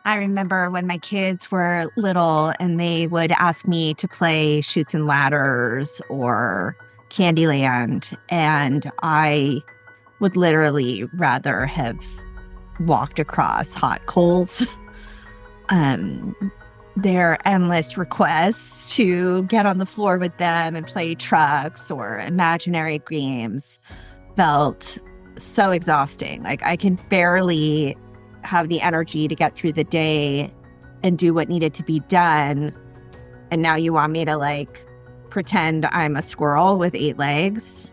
I remember when my kids were little and they would ask me to play Chutes and Ladders or Candyland, and I would literally rather have walked across hot coals. Um, their endless requests to get on the floor with them and play trucks or imaginary games felt so exhausting. Like I can barely have the energy to get through the day and do what needed to be done. And now you want me to pretend I'm a squirrel with 8 legs.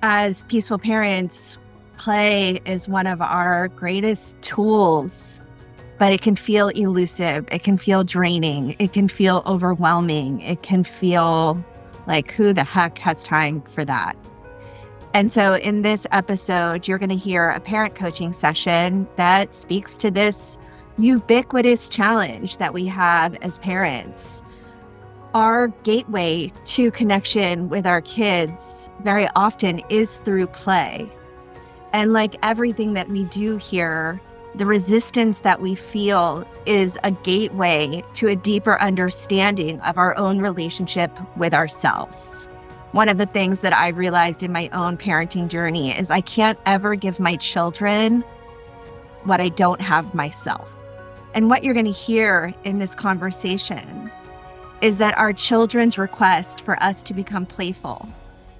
As peaceful parents, play is one of our greatest tools, but it can feel elusive. It can feel draining. It can feel overwhelming. It can feel like, who the heck has time for that? And so in this episode, you're going to hear a parent coaching session that speaks to this ubiquitous challenge that we have as parents. Our gateway to connection with our kids very often is through play. And like everything that we do here, the resistance that we feel is a gateway to a deeper understanding of our own relationship with ourselves. One of the things that I realized in my own parenting journey is I can't ever give my children what I don't have myself. And what you're going to hear in this conversation is that our children's request for us to become playful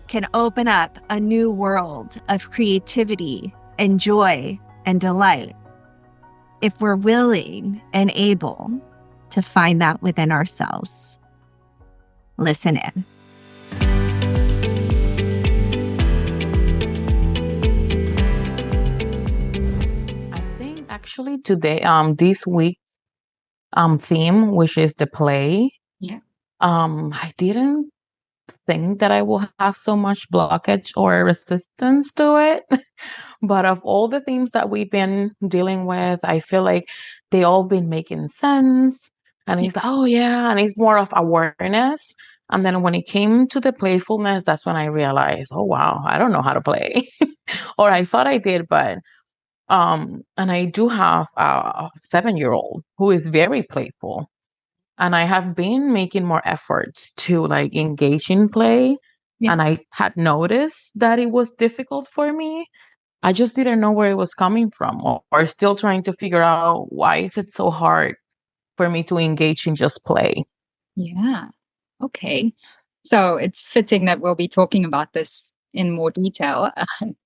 can open up a new world of creativity and joy and delight if we're willing and able to find that within ourselves. Listen in. I think actually today, this week, theme, which is the play. Yeah. I didn't think that I will have so much blockage or resistance to it. But of all the themes that we've been dealing with, I feel like they all been making sense. And it's like, oh yeah, and it's more of awareness. And then when it came to the playfulness, that's when I realized, oh wow, I don't know how to play. Or I thought I did, but and I do have a 7-year-old who is very playful. And I have been making more efforts to like engage in play. Yeah. And I had noticed that it was difficult for me. I just didn't know where it was coming from, or still trying to figure out why is it so hard for me to engage in just play. Yeah. Okay. So it's fitting that we'll be talking about this in more detail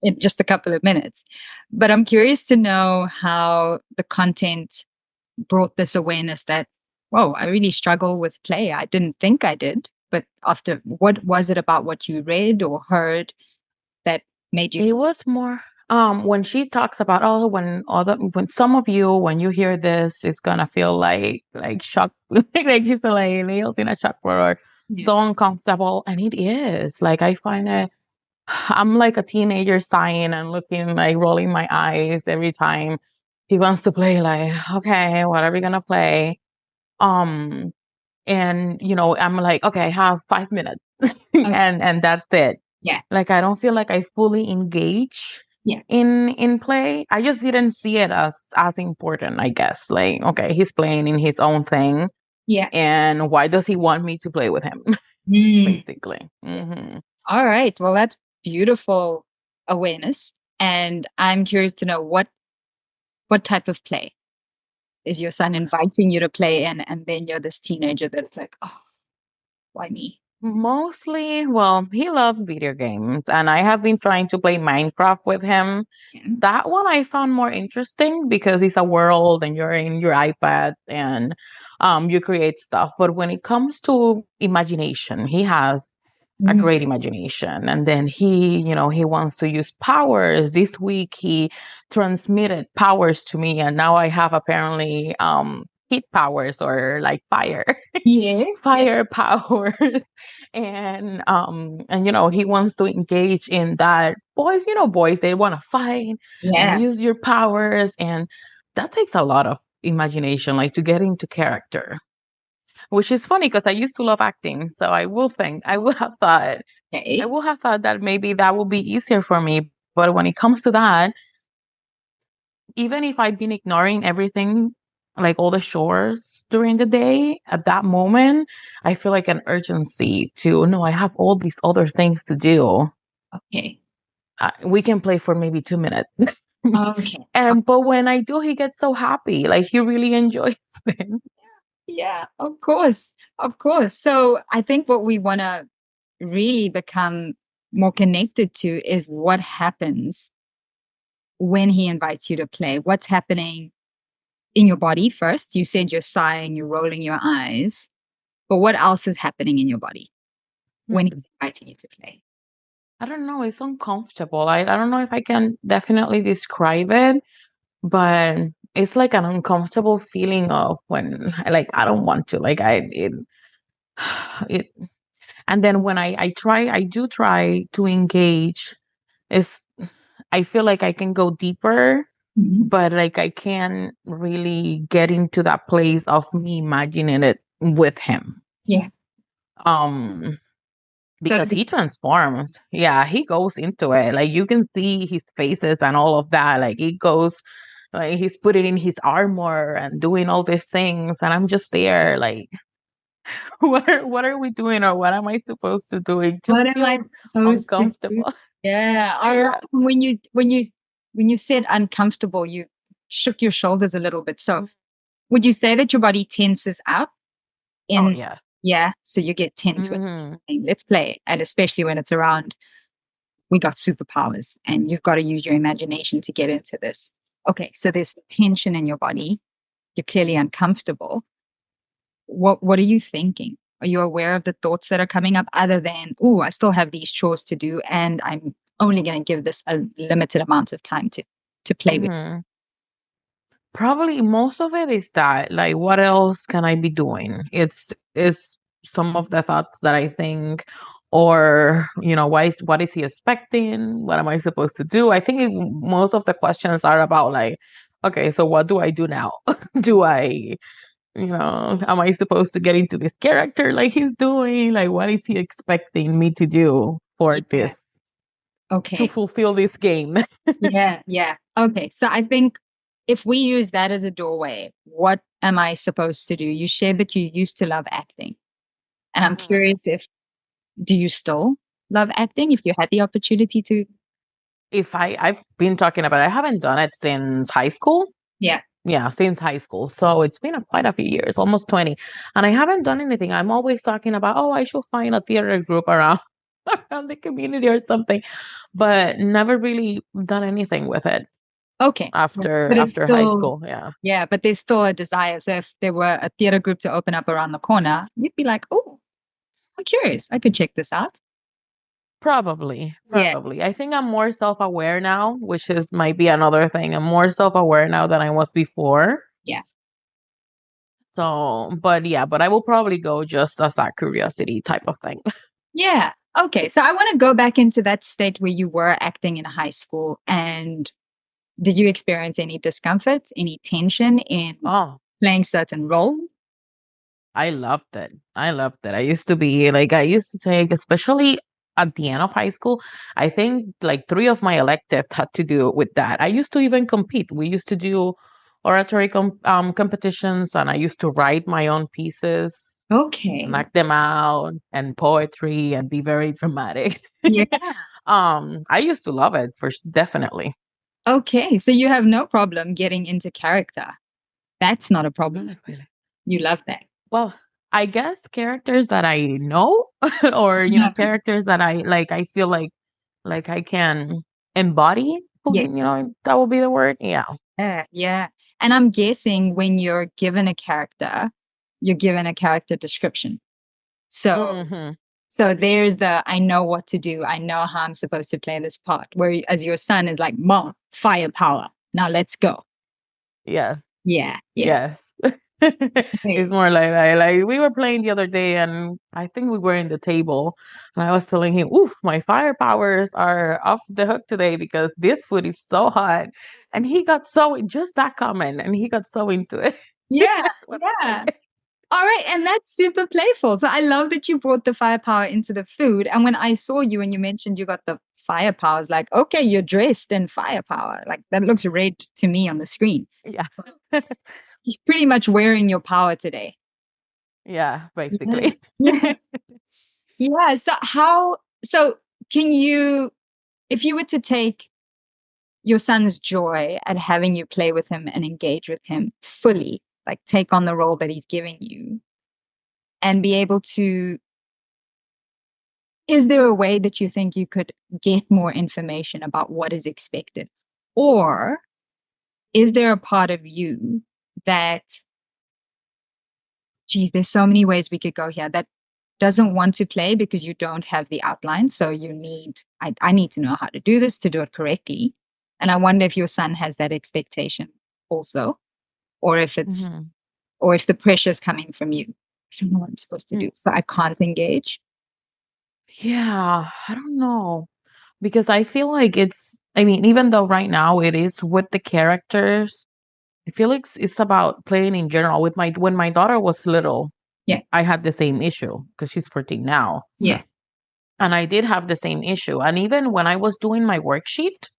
in just a couple of minutes. But I'm curious to know how the content brought this awareness that, whoa, I really struggle with play. I didn't think I did. But after, what was it about what you read or heard that made you? It was more when she talks about, oh, when some of you, when you hear this, it's gonna feel like shock, like you feel like nails in a chalkboard, or so uncomfortable. And it is like I find it, I'm like a teenager sighing and looking, like rolling my eyes every time he wants to play. Like, okay, what are we gonna play? Um, and I'm like, okay, I have 5 minutes, and that's it. Yeah. Like I don't feel like I fully engage Yeah. in play. I just didn't see it as important, I guess. Like, okay, he's playing in his own thing. Yeah. And why does he want me to play with him? Basically. Mm-hmm. All right. Well, that's beautiful awareness. And I'm curious to know what type of play is your son inviting you to play in, and then you're this teenager that's like, oh, why me? Mostly, well, he loves video games, and I have been trying to play Minecraft with him. Yeah. That one I found more interesting because it's a world and you're in your iPad and you create stuff. But when it comes to imagination, he has a great imagination. And then he wants to use powers. This week he transmitted powers to me, and now I have apparently heat powers, or like fire. Yes. Fire powers. And he wants to engage in that. Boys, they want to fight Yeah. and use your powers, and that takes a lot of imagination, like to get into character. Which is funny because I used to love acting. So I would have thought, Okay. that maybe that would be easier for me. But when it comes to that, even if I've been ignoring everything, like all the chores during the day, at that moment, I feel like an urgency to, no, I have all these other things to do. Okay. We can play for maybe 2 minutes. Okay. But when I do, he gets so happy. Like he really enjoys it. Yeah, of course. Of course. So I think what we want to really become more connected to is what happens when he invites you to play. What's happening in your body first? You said you're sighing, you're rolling your eyes, but what else is happening in your body when he's inviting you to play? I don't know. It's uncomfortable. I don't know if I can definitely describe it, but it's like an uncomfortable feeling of when like I don't want to. Like it and then when I do try to engage, it's I feel like I can go deeper, Mhm. but like I can't really get into that place of me imagining it with him. Yeah. Um So because he transforms. Yeah, he goes into it. Like you can see his faces and all of that. Like he goes like he's putting in his armor and doing all these things and I'm just there like what are we doing or what am I supposed to do? It what just am I feels supposed to do? uncomfortable. Yeah. All Yeah. right. When you said uncomfortable, you shook your shoulders a little bit. So would you say that your body tenses up Oh in yeah. yeah, so you get tense when Hmm. let's play. And especially when it's around we got superpowers and you've got to use your imagination to get into this. Okay, so there's tension in your body. You're clearly uncomfortable. What are you thinking? Are you aware of the thoughts that are coming up other than, oh, I still have these chores to do and I'm only going to give this a limited amount of time to play with? Hmm. Probably most of it is that, like, what else can I be doing? It's some of the thoughts that I think, or what is he expecting? What am I supposed to do? I think most of the questions are about like, okay, so what do I do now? Do I, am I supposed to get into this character like he's doing? Like, what is he expecting me to do for this Yeah. to Okay. fulfill this game? Yeah, yeah. Okay. So I think if we use that as a doorway, what am I supposed to do? You shared that you used to love acting. And I'm curious if do you still love acting if you had the opportunity to? If I've been talking about it, I haven't done it since high school. Yeah. Yeah, since high school. So it's been quite a few years, almost 20. And I haven't done anything. I'm always talking about, oh, I should find a theater group around around the community or something, but never really done anything with it Okay. after But it's after high still school. Yeah. yeah, but there's still a desire. So if there were a theater group to open up around the corner, you'd be like, oh, I'm curious. I could check this out. Probably, Yeah. probably. I think I'm more self-aware now, which is might be another thing. I'm more self-aware now than I was before. Yeah. So, but I will probably go just as a curiosity type of thing. Yeah. Okay. So I want to go back into that state where you were acting in high school. And did you experience any discomfort, any tension in Oh, playing certain roles? I loved it. I loved it. I used to take, especially at the end of high school, I think like three of my electives had to do with that. I used to even compete. We used to do oratory competitions, and I used to write my own pieces, Okay. knock them out, and poetry, and be very dramatic. Yeah. I used to love it definitely. Okay. So you have no problem getting into character. That's not a problem. Really, really. You love that. Well, I guess characters that I know, or Yeah. characters that I like. I feel like I can embody. Yes. That will be the word. Yeah. Yeah. Yeah. And I'm guessing when you're given a character description. So Hmm. so there's the I know what to do. I know how I'm supposed to play this part. Whereas your son is like, Mom, firepower. Now let's go. Yes. Yeah. Yeah. Yes. Okay. It's more like we were playing the other day, and I think we were in the table, and I was telling him, "Oof, my fire powers are off the hook today because this food is so hot," and he got so just that comment, and he got so into it. Yeah. What I Yeah. say. All right. And that's super playful. So I love that you brought the firepower into the food. And when I saw you and you mentioned you got the firepower is like, okay, you're dressed in firepower. Like that looks red to me on the screen. Yeah. You're pretty much wearing your power today. Yeah, basically. Yeah. Yeah. So can you, if you were to take your son's joy at having you play with him and engage with him fully, like take on the role that he's giving you and be able to, is there a way that you think you could get more information about what is expected? Or is there a part of you that, geez, there's so many ways we could go here, that doesn't want to play because you don't have the outline. So you need, I need to know how to do this to do it correctly. And I wonder if your son has that expectation also, or if it's, Mhm. or if the pressure is coming from you. I don't know what I'm supposed to do. So I can't engage. Yeah, I don't know. Because I feel like I mean, even though right now it is with the characters, I feel like it's about playing in general. When my daughter was little, Yeah. I had the same issue because she's 14 now. Yeah. And I did have the same issue. And even when I was doing my worksheet,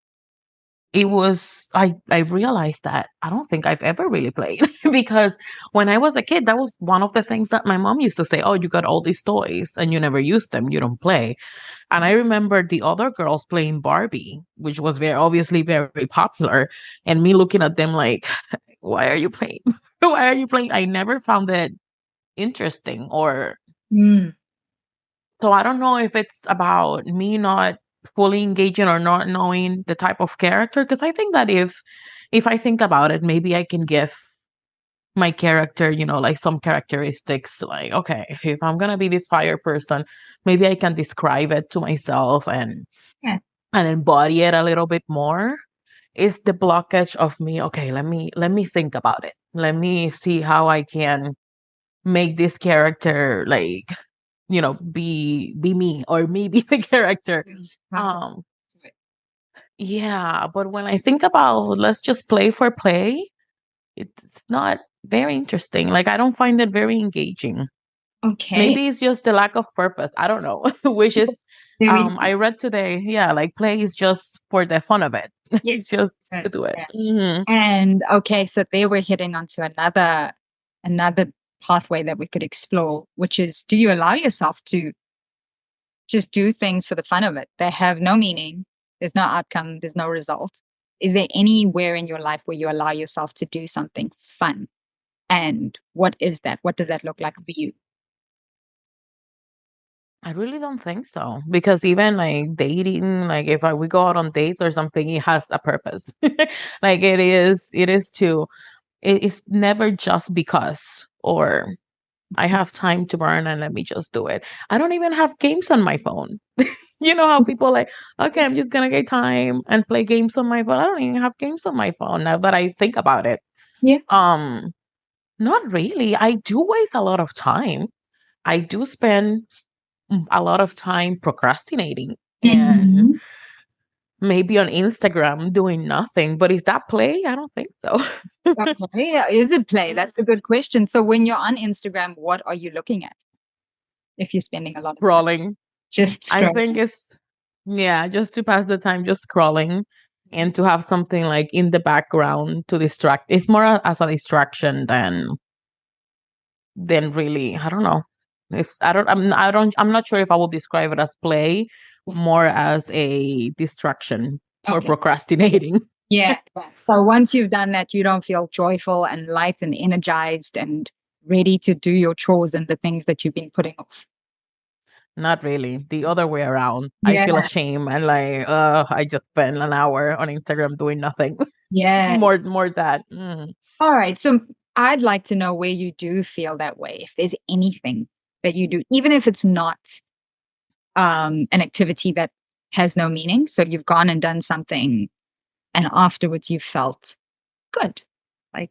it was I realized that I don't think I've ever really played because when I was a kid, that was one of the things that my mom used to say, "Oh, you got all these toys and you never use them, you don't play." And I remember the other girls playing Barbie, which was very obviously very popular, and me looking at them like, "Why are you playing? Why are you playing?" I never found it interesting or Mm. so I don't know if it's about me not fully engaging or not knowing the type of character. Because I think that if I think about it, maybe I can give my character, like some characteristics. Like, okay, if I'm gonna be this fire person, maybe I can describe it to myself Yeah. and embody it a little bit more. Is the blockage of me? Okay, let me think about it. Let me see how I can make this character like be me or me be the character. Um yeah, but when I think about let's just play for play, it's not very interesting. Like I don't find it very engaging. Okay. Maybe it's just the lack of purpose. I don't know. Which is There we I read today, yeah, like play is just for the fun of it. It's just to go. do it. Yeah. Mhm. And okay, so they were hitting onto another pathway that we could explore, which is, do you allow yourself to just do things for the fun of it? They have no meaning, there's no outcome, there's no result. Is there anywhere in your life where you allow yourself to do something fun? And what is that? What does that look like for you? I really don't think so because even like dating, like if we go out on dates or something, it has a purpose. Like it is to it's never just because or I have time to burn and let me just do it. I don't even have games on my phone. You know how people like, okay, I'm just gonna get time and play games on my phone. I don't even have games on my phone now that I think about it. Yeah. Not really. I do waste a lot of time. I do spend a lot of time procrastinating and Mhm. maybe on Instagram doing nothing. But is that play? I don't think so. Okay. Yeah. Is it play? That's a good question. So when you're on Instagram, what are you looking at if you're spending a lot of time? Scrolling. Just I scrolling. think it's, yeah, just to pass the time, just scrolling and to have something like in the background to distract. It's more as a distraction than really, I don't know. I'm not sure if I will describe it as play, more as a distraction for Okay. procrastinating. Yeah. So once you've done that, you don't feel joyful and light and energized and ready to do your chores and the things that you've been putting off. Not really. The other way around. I Yeah. feel ashamed and like, I just spent an hour on Instagram doing nothing. Yeah. more that. Mm. All right. So I'd like to know where you do feel that way. If there's anything that you do, even if it's not an activity that has no meaning. So you've gone and done something and afterwards you felt good, like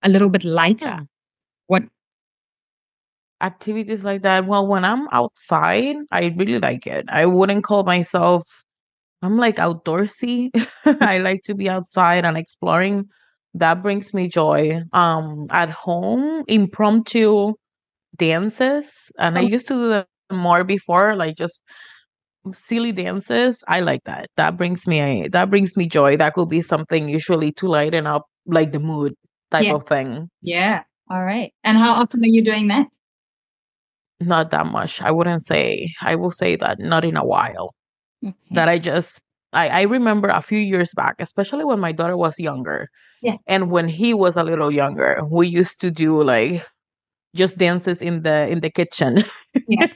a little bit lighter. Hmm. What? Activities like that. Well, when I'm outside, I really like it. I wouldn't call myself, I'm like outdoorsy. I like to be outside and exploring. That brings me joy. At home, impromptu dances, and I used to do them more before, like just silly dances, I like that. That brings me joy. That could be something usually to lighten up like the mood type Yeah. of thing. Yeah. All right. And how often are you doing that? Not that much. I wouldn't say. I will say that not in a while. Okay. That I remember a few years back, especially when my daughter was younger Yeah. and when he was a little younger, we used to do like just dances in the kitchen. Yeah.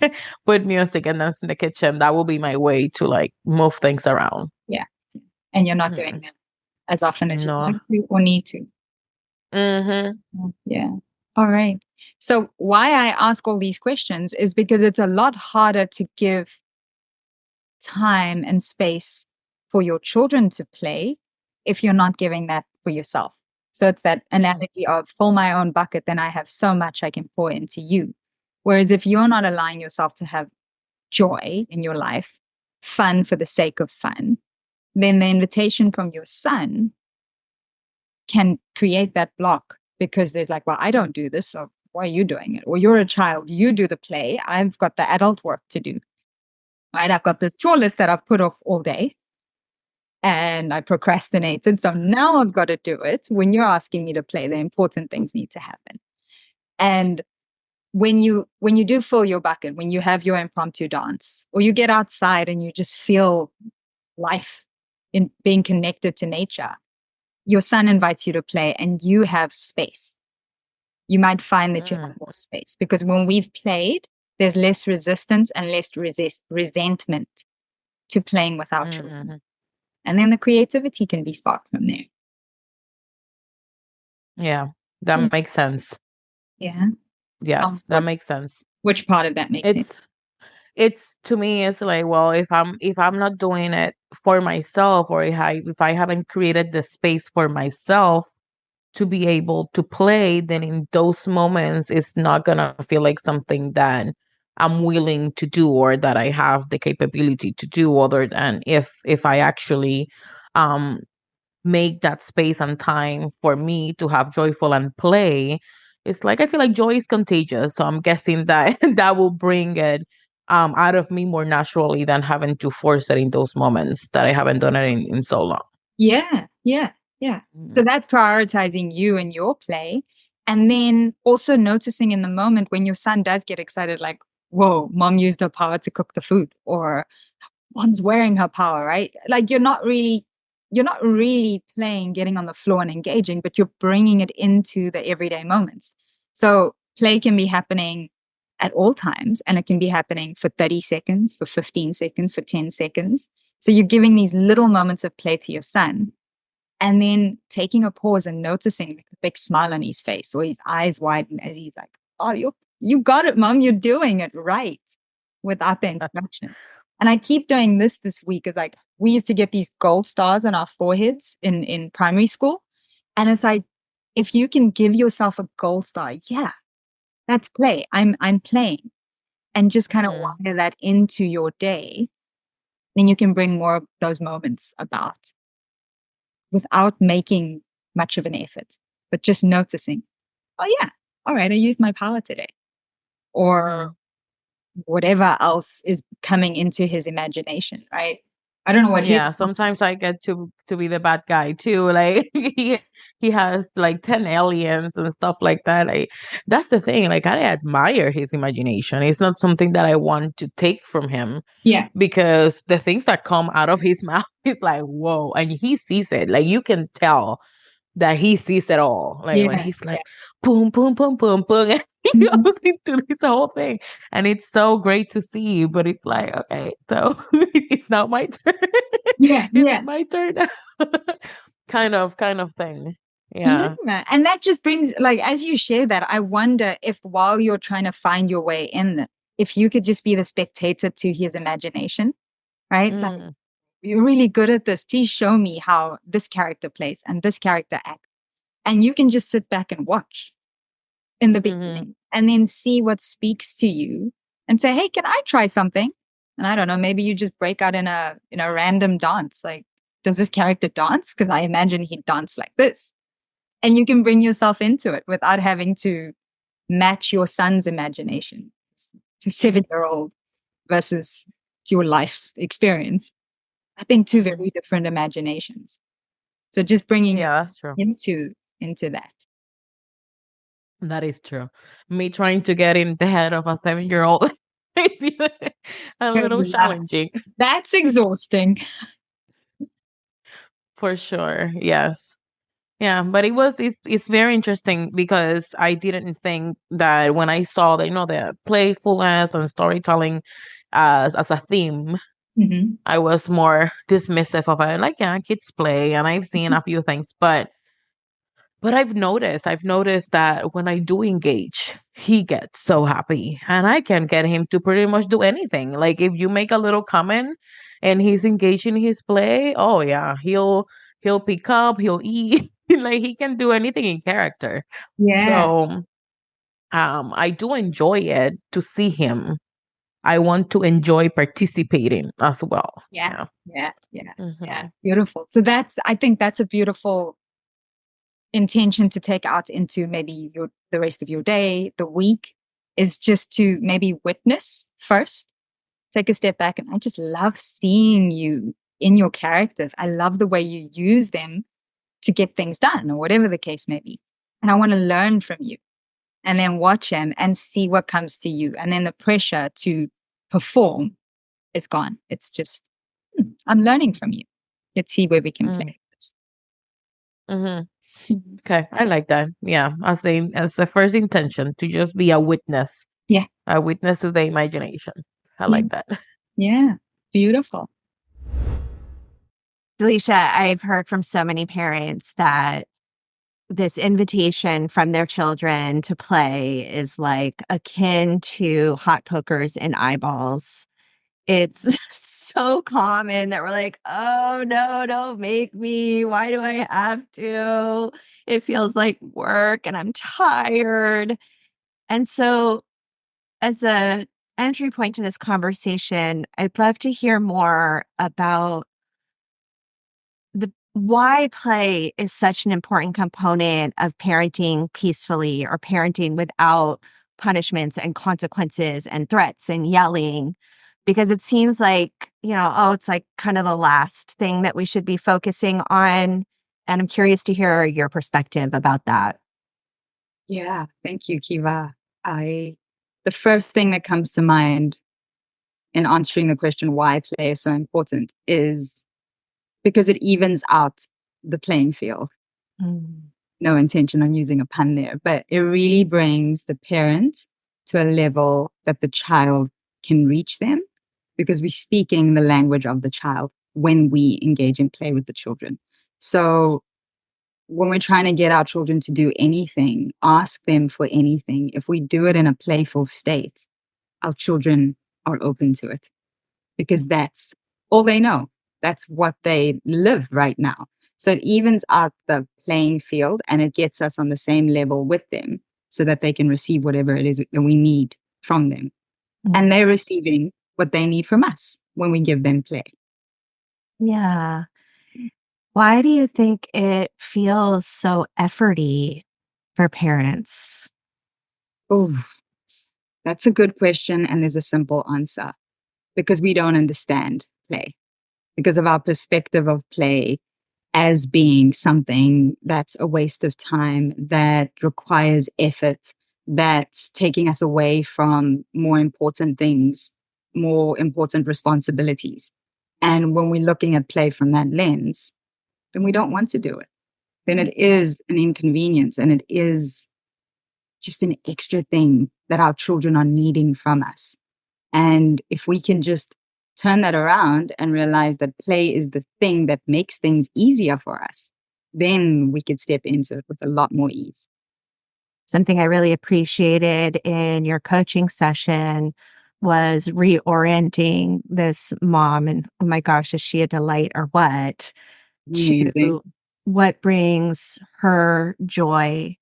Put music and dance in the kitchen. That will be my way to like move things around. Yeah. And you're not doing Mm, that as often as you no. want to or need to. Mhm. Yeah. All right. So why I ask all these questions is because it's a lot harder to give time and space for your children to play if you're not giving that for yourself. So it's that analogy of fill my own bucket, then I have so much I can pour into you. Whereas if you're not allowing yourself to have joy in your life, fun for the sake of fun, then the invitation from your son can create that block because there's like, well, I don't do this, so why are you doing it? Or you're a child, you do the play. I've got the adult work to do, right? I've got the chore list that I've put off all day and I procrastinated. So now I've got to do it. When you're asking me to play, the important things need to happen. And when you do fill your bucket, when you have your impromptu dance, or you get outside and you just feel life in being connected to nature, your son invites you to play and you have space. You might find that you have more space because when we've played, there's less resistance and less resentment to playing with our children. Mhm. And then the creativity can be sparked from there. Yeah, Mm. that makes sense. Yeah. Yes, that What, makes sense. which part of that makes sense? It's to me it's like, well, if I'm not doing it for myself, or if I haven't created the space for myself to be able to play, then in those moments it's not gonna feel like something that I'm willing to do or that I have the capability to do, other than if I actually um make that space and time for me to have joyful and play. It's like I feel like joy is contagious, so I'm guessing that that will bring it out of me more naturally than having to force it in those moments that I haven't done it in so long. Yeah. Yeah. Yeah. Mm. So that's prioritizing you and your play. And then also noticing in the moment when your son does get excited, like, whoa, mom used her power to cook the food, or one's wearing her power, right? Like you're not really playing, getting on the floor and engaging, but you're bringing it into the everyday moments. So play can be happening at all times, and it can be happening for 30 seconds, for 15 seconds, for 10 seconds. So you're giving these little moments of play to your son and then taking a pause and noticing like, a big smile on his face or his eyes widen as he's like, oh, you got it, mom. You're doing it right without the instruction. And I keep doing this week is like, we used to get these gold stars on our foreheads in primary school. And it's like, if you can give yourself a gold star, yeah, that's play. I'm playing. And just kind of Mhm. wire that into your day, then you can bring more of those moments about without making much of an effort, but just noticing, oh yeah, all right, I used my power today. Or Mhm. whatever else is coming into his imagination, right? I don't know what he's Yeah, sometimes I get to be the bad guy too. Like he has like 10 aliens and stuff like that. That's the thing. Like I admire his imagination. It's not something that I want to take from him, yeah. because the things that come out of his mouth is like, whoa, and he sees it. Like you can tell that he sees it all. Like when Yeah. he's like, boom, boom, boom, boom, boom, and he Mhm. goes into this whole thing, and it's so great to see. But it's like, okay, so it's not my turn. Yeah. Is Yeah. it my turn? Kind of thing. Yeah. Yeah. And that just brings, like, as you share that, I wonder if while you're trying to find your way in, if you could just be the spectator to his imagination, right? Like, Mm, you're really good at this. Please show me how this character plays and this character acts. And you can just sit back and watch in the mhm. beginning and then see what speaks to you and say, hey, can I try something? And I don't know, maybe you just break out in a random dance. Like, does this character dance? Because I imagine he'd dance like this. And you can bring yourself into it without having to match your son's imagination to 7-year-old versus your life's experience. I think two Mhm. very different imaginations. So just bringing Yeah, that's true. into that. That is true. Me trying to get in the head of a 7-year-old may be a little Yeah, challenging. that's exhausting. For sure. Yes. Yeah, but it's very interesting because I didn't think that when I saw the the playfulness and storytelling as a theme, Hmm. I was more dismissive of it. Like, yeah, kids play, and I've seen a few things, but I've noticed that when I do engage, he gets so happy, and I can get him to pretty much do anything. Like if you make a little comment and he's engaged in his play, oh yeah, he'll pick up, he'll eat, like he can do anything in character. Yeah, So I do enjoy it to see him. I want to enjoy participating as well. yeah, Yeah. yeah, yeah, yeah. Hmm. Beautiful. So I think that's a beautiful intention to take out into maybe the rest of your day, the week, is just to maybe witness first, take a step back. And I just love seeing you in your characters. I love the way you use them to get things done or whatever the case may be. And I want to learn from you and then watch him and see what comes to you. And then the pressure to perform is gone. It's just, I'm learning from you. Let's see where we can Hmm. play. Mhm. Okay, I like that. Yeah, as the first intention to just be Yeah. a witness of the imagination. I Yeah. like that. Yeah. Beautiful. Delisha, I've heard from so many parents that this invitation from their children to play is like akin to hot pokers and eyeballs. It's so common that we're like, oh no, don't make me. Why do I have to? It feels like work and I'm tired. And so, as a entry point to this conversation, I'd love to hear more about the why play is such an important component of parenting peacefully or parenting without punishments and consequences and threats and yelling, because it seems like, oh, it's like kind of the last thing that we should be focusing on. And I'm curious to hear your perspective about that. Yeah. Thank you, Kiva. The first thing that comes to mind in answering the question why play is so important is because it evens out the playing field. Mm. No intention on using a pun there, but it really brings the parent to a level that the child can reach them because we're speaking the language of the child when we engage in play with the children. So when we're trying to get our children to do anything, ask them for anything, if we do it in a playful state, our children are open to it because that's all they know. That's what they live right now. So it evens out the playing field and it gets us on the same level with them so that they can receive whatever it is that we need from them. And they're receiving what they need from us when we give them play. Yeah. Why do you think it feels so efforty for parents? Oh, that's a good question. And there's a simple answer because we don't understand play, because of our perspective of play as being something that's a waste of time, that requires effort, that's taking us away from more important things, more important responsibilities. And when we're looking at play from that lens, then we don't want to do it. Then it is an inconvenience and it is just an extra thing that our children are needing from us. And if we can just turn that around and realize that play is the thing that makes things easier for us, then we could step into it with a lot more ease. Something I really appreciated in your coaching session was reorienting this mom, and oh my gosh, is she a delight or what, Amazing. to what brings her joy,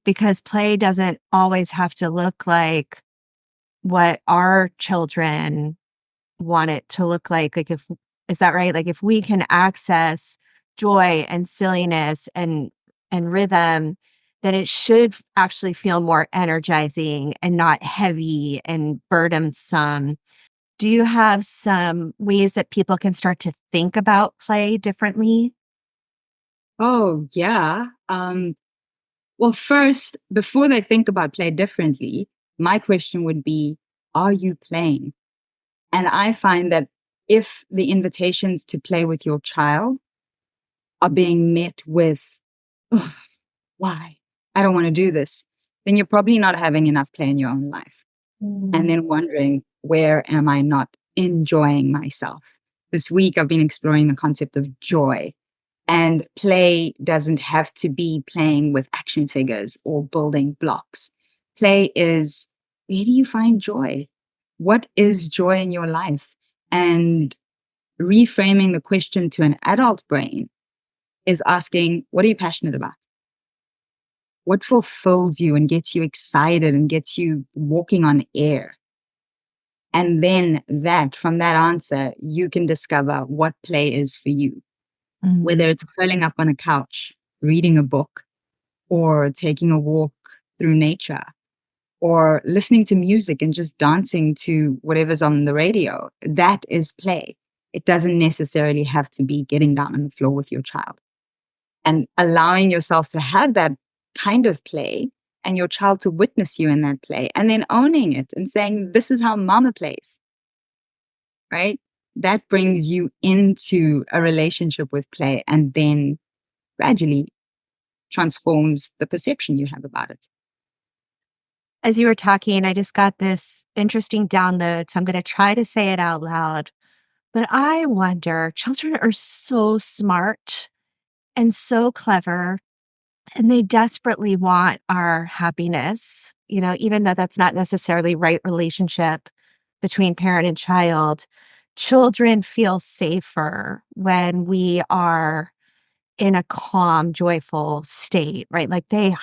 because play doesn't always have to look like what our children want it to look like. Like, if, is that right? Like, if we can access joy and silliness and rhythm, then it should actually feel more energizing and not heavy and burdensome. Do you have some ways that people can start to think about play differently? Oh, yeah. Well, first, before they think about play differently, my question would be, are you playing? And I find that if the invitations to play with your child are being met with, "Ugh, why? I don't want to do this," then you're probably not having enough play in your own life. And then wondering, where am I not enjoying myself? This week, I've been exploring the concept of joy. And play doesn't have to be playing with action figures or building blocks. Play is, where do you find joy? What is joy in your life? And reframing the question to an adult brain is asking, what are you passionate about? What fulfills you and gets you excited and gets you walking on air? And then from that answer, you can discover what play is for you, whether it's curling up on a couch, reading a book, or taking a walk through nature, or listening to music and just dancing to whatever's on the radio. That is play. It doesn't necessarily have to be getting down on the floor with your child. And allowing yourself to have that kind of play and your child to witness you in that play, and then owning it and saying, this is how mama plays, right? That brings you into a relationship with play and then gradually transforms the perception you have about it. As you were talking, I just got this interesting download, so I'm going to try to say it out loud. But I wonder, children are so smart and so clever, and they desperately want our happiness, even though that's not necessarily right relationship between parent and child. Children feel safer when we are in a calm, joyful state, right? Like they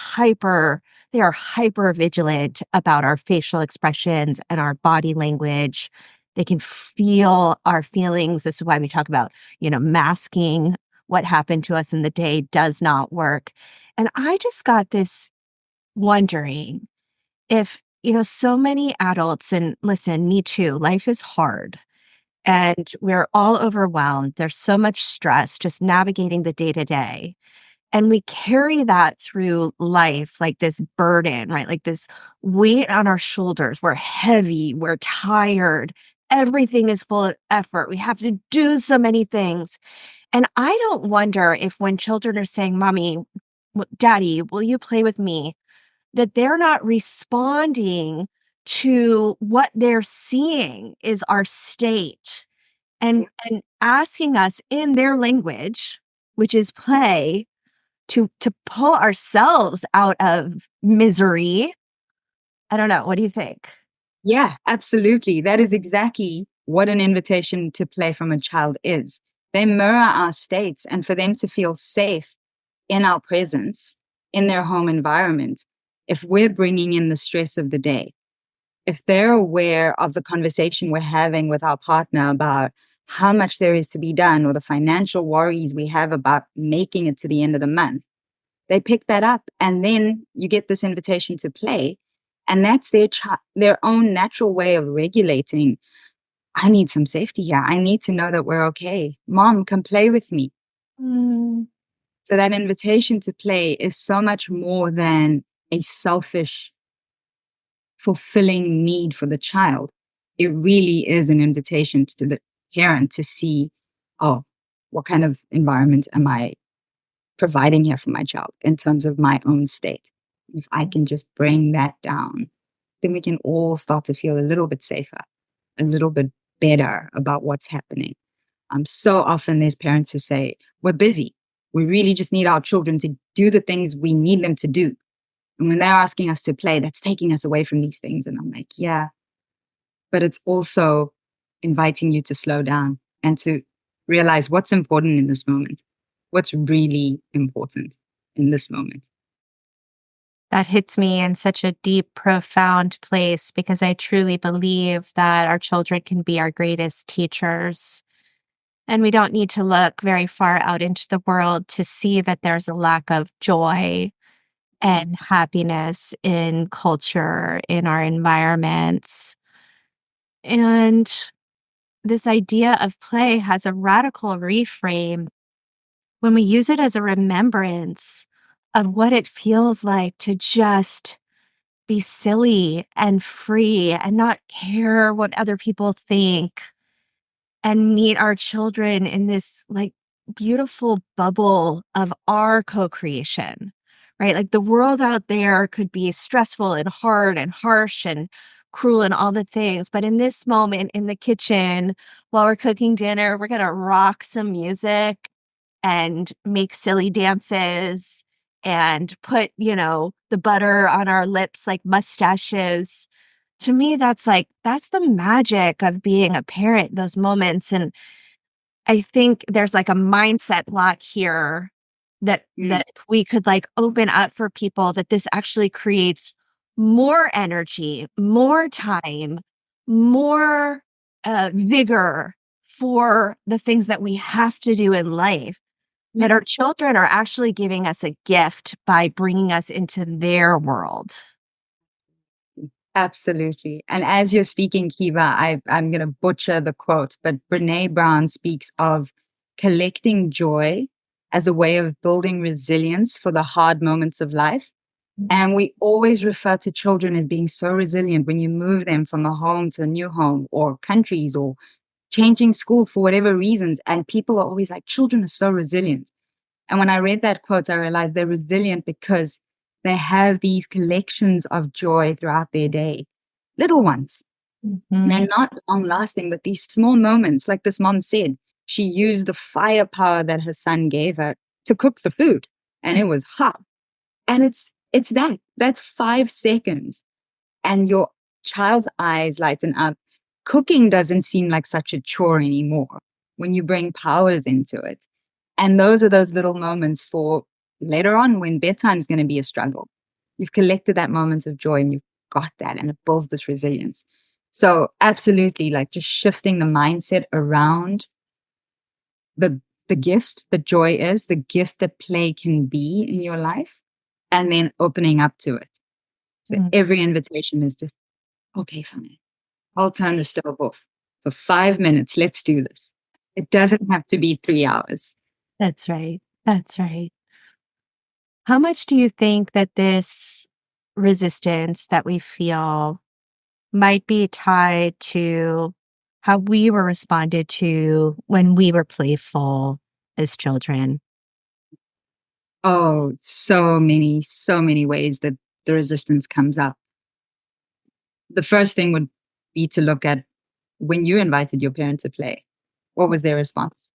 are hyper vigilant about our facial expressions and our body language. They can feel our feelings. This is why we talk about, masking what happened to us in the day does not work. And I just got this wondering if, so many adults, and listen, me too, life is hard. And we're all overwhelmed. There's so much stress just navigating the day to day. And we carry that through life like this burden, right? Like this weight on our shoulders. We're heavy, we're tired. Everything is full of effort. We have to do so many things. And I don't wonder if when children are saying, Mommy, Daddy, will you play with me? That they're not responding to what they're seeing is our state and asking us in their language, which is play, to pull ourselves out of misery. I don't know. What do you think? Yeah, absolutely. That is exactly what an invitation to play from a child is. They mirror our states, and for them to feel safe in our presence, in their home environment, if we're bringing in the stress of the day, if they're aware of the conversation we're having with our partner about how much there is to be done or the financial worries we have about making it to the end of the month, they pick that up, and then you get this invitation to play. And that's their own natural way of regulating. I need some safety here. I need to know that we're okay. Mom, come play with me. Mm. So that invitation to play is so much more than a selfish, fulfilling need for the child. It really is an invitation to the parent to see, oh, what kind of environment am I providing here for my child in terms of my own state? If I can just bring that down, then we can all start to feel a little bit safer, a little bit better about what's happening. So often there's parents who say, we're busy. We really just need our children to do the things we need them to do. And when they're asking us to play, that's taking us away from these things. And I'm like, yeah, but it's also inviting you to slow down and to realize what's important in this moment, what's really important in this moment. That hits me in such a deep, profound place because I truly believe that our children can be our greatest teachers. And we don't need to look very far out into the world to see that there's a lack of joy and happiness in culture, in our environments. And this idea of play has a radical reframe when we use it as a remembrance of what it feels like to just be silly and free and not care what other people think, and meet our children in this like beautiful bubble of our co-creation, right? Like the world out there could be stressful and hard and harsh and cruel and all the things. But in this moment in the kitchen, while we're cooking dinner, we're going to rock some music and make silly dances and put, the butter on our lips like mustaches. To me, that's the magic of being a parent, those moments. And I think there's like a mindset block here that we could like open up for people, that this actually creates more energy, more time, more vigor for the things that we have to do in life. That our children are actually giving us a gift by bringing us into their world. Absolutely. And as you're speaking, Kiva, I'm going to butcher the quote, but Brene Brown speaks of collecting joy as a way of building resilience for the hard moments of life. And we always refer to children as being so resilient when you move them from a home to a new home, or countries, or changing schools for whatever reasons. And people are always like, children are so resilient. And when I read that quote, I realized they're resilient because they have these collections of joy throughout their day. Little ones. Mm-hmm. They're not long lasting, but these small moments, like this mom said, she used the firepower that her son gave her to cook the food, and it was hot. And that's 5 seconds. And your child's eyes lighten up. Cooking doesn't seem like such a chore anymore when you bring powers into it. And those are those little moments for later on when bedtime is going to be a struggle. You've collected that moment of joy and you've got that, and it builds this resilience. So absolutely, like just shifting the mindset around the gift that joy is, the gift that play can be in your life, and then opening up to it. So every invitation is just, okay, fine. I'll turn the stove off for 5 minutes. Let's do this. It doesn't have to be 3 hours. That's right. That's right. How much do you think that this resistance that we feel might be tied to how we were responded to when we were playful as children? Oh, so many ways that the resistance comes up. The first thing would be to look at when you invited your parent to play. What was their response?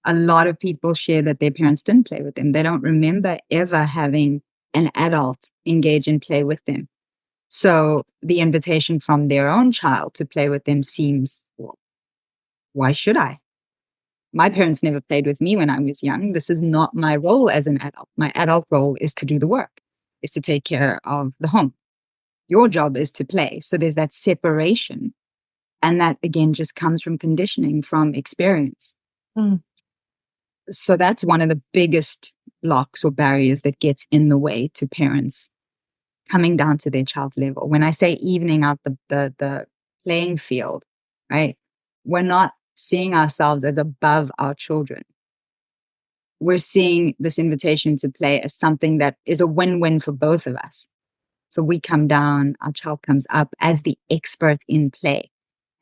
A lot of people share that their parents didn't play with them. They don't remember ever having an adult engage in play with them. So the invitation from their own child to play with them seems, well, why should I? My parents never played with me when I was young. This is not my role as an adult. My adult role is to do the work, is to take care of the home. Your job is to play. So there's that separation. And that, again, just comes from conditioning, from experience. So that's one of the biggest blocks or barriers that gets in the way to parents coming down to their child's level. When I say evening out the playing field, right? We're not seeing ourselves as above our children. We're seeing this invitation to play as something that is a win-win for both of us. So we come down, our child comes up as the expert in play,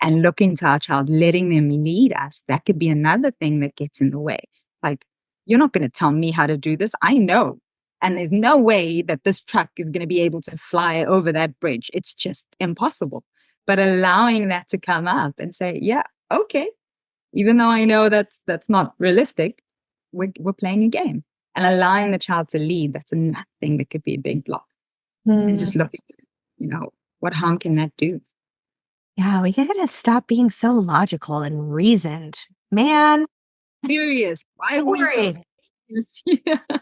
and looking to our child, letting them lead us. That could be another thing that gets in the way. Like, you're not going to tell me how to do this. I know. And there's no way that this truck is going to be able to fly over that bridge. It's just impossible. But allowing that to come up and say, yeah, okay. Even though I know that's not realistic, we're playing a game. And allowing the child to lead, that's another thing that could be a big block. And just looking, what harm can that do? Yeah, we gotta stop being so logical and reasoned. Man, Serious. Why are we so boring. serious? Yeah.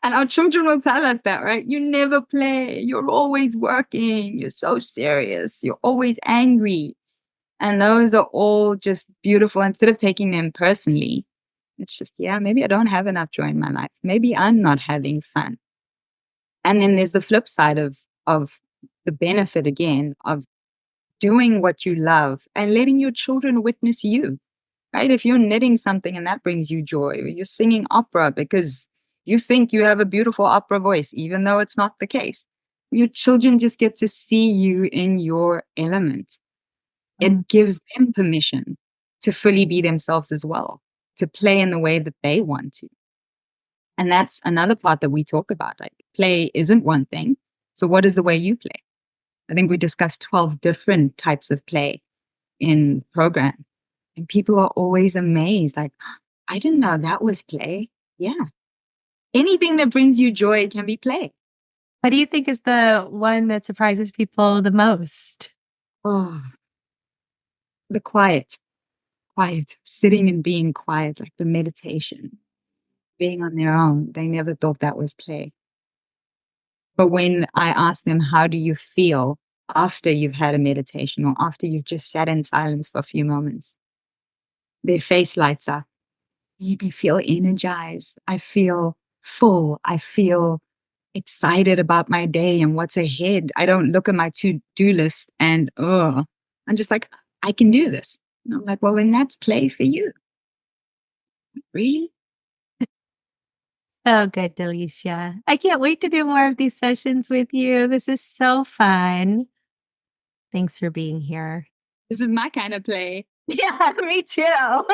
And our children will tell us that, right? You never play. You're always working. You're so serious. You're always angry. And those are all just beautiful. Instead of taking them personally, it's just, yeah, maybe I don't have enough joy in my life. Maybe I'm not having fun. And then there's the flip side of the benefit, again, of doing what you love and letting your children witness you, right? If you're knitting something and that brings you joy, or you're singing opera because you think you have a beautiful opera voice, even though it's not the case, your children just get to see you in your element. It gives them permission to fully be themselves as well, to play in the way that they want to. And that's another part that we talk about. Like, play isn't one thing. So what is the way you play? I think we discussed 12 different types of play in program. And people are always amazed. Like, I didn't know that was play. Yeah. Anything that brings you joy can be play. What do you think is the one that surprises people the most? Oh, the quiet, sitting and being quiet, like the meditation, being on their own. They never thought that was play. But when I ask them, how do you feel after you've had a meditation or after you've just sat in silence for a few moments? Their face lights up. I feel energized. I feel full. I feel excited about my day and what's ahead. I don't look at my to-do list and, I'm just like, I can do this. And I'm like, well, then that's play for you. Really? So good, Delicia. I can't wait to do more of these sessions with you. This is so fun. Thanks for being here. This is my kind of play. Yeah, me too.